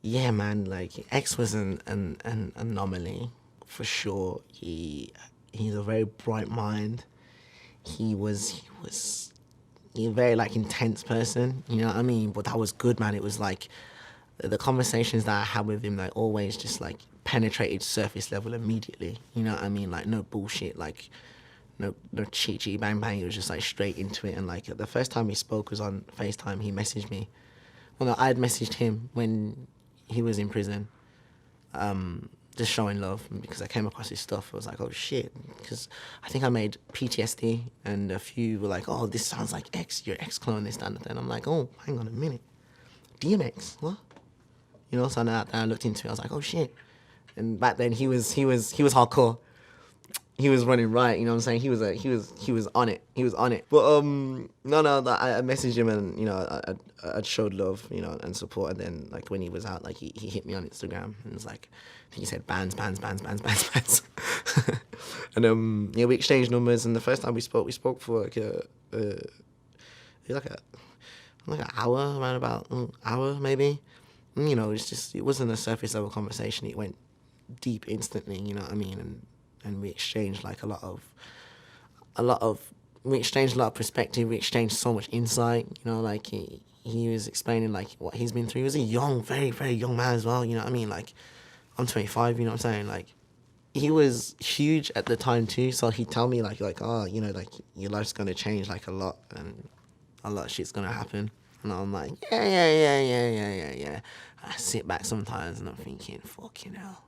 yeah, man, like X was an anomaly for sure. He's a very bright mind. He was a very like intense person, you know what I mean? But that was good, man. It was like the conversations that I had with him, like always just like penetrated surface level immediately. You know what I mean? Like no bullshit, like no chee bang bang. It was just like straight into it. And like the first time we spoke was on FaceTime. He messaged me. Well, no, I had messaged him when he was in prison, just showing love because I came across his stuff. I was like, oh shit, because I think I made PTSD, and a few were like, oh, this sounds like X, your X clone, this, that, and that. And I'm like, oh, hang on a minute, DMX, what? You know, so I looked into it. I was like, oh shit. And back then he was hardcore. He was running riot, you know what I'm saying? He was on it. He was on it. But I messaged him, and you know I showed love, you know, and support. And then like when he was out, like he hit me on Instagram and was like, I think he said bands. And yeah, we exchanged numbers. And the first time we spoke for like an hour, around about an hour maybe. And, you know, it wasn't a surface level conversation. It went deep instantly, you know what I mean? And we exchanged like a lot of perspective. We exchanged so much insight, you know, like he was explaining like what he's been through. He was a young, very, very young man as well, you know what I mean? Like I'm 25, you know what I'm saying? Like he was huge at the time too, so he'd tell me like oh, you know, like your life's gonna change like a lot and a lot of shit's gonna happen. And I'm like, yeah. I sit back sometimes and I'm thinking, fucking hell.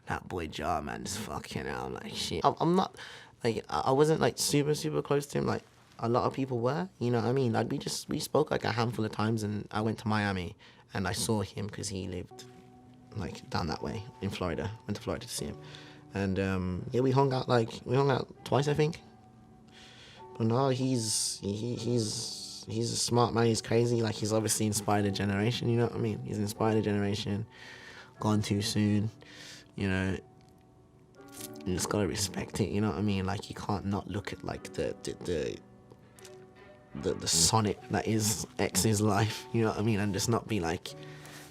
That boy Jar, man, just fucking hell. I'm like, shit. I'm not, like, I wasn't, like, super, super close to him. Like, a lot of people were, you know what I mean? Like, we spoke, like, a handful of times, and I went to Miami, and I saw him because he lived, like, down that way in Florida. Went to Florida to see him. And, yeah, we hung out twice, I think. But no, he's a smart man. He's crazy. Like, he's obviously inspired a generation, you know what I mean? He's inspired a generation. Gone too soon. You know, you just gotta respect it, you know what I mean? Like, you can't not look at like the sonnet that is X's life, you know what I mean? And just not be like,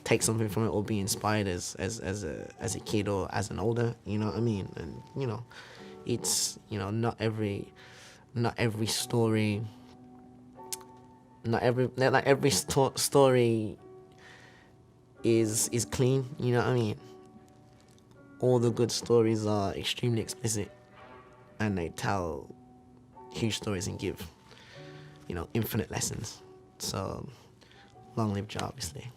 take something from it or be inspired as a kid or as an older, you know what I mean? And you know, it's, you know, not every story is clean, you know what I mean? All the good stories are extremely explicit, and they tell huge stories and give, you know, infinite lessons. So, long live Ja, obviously.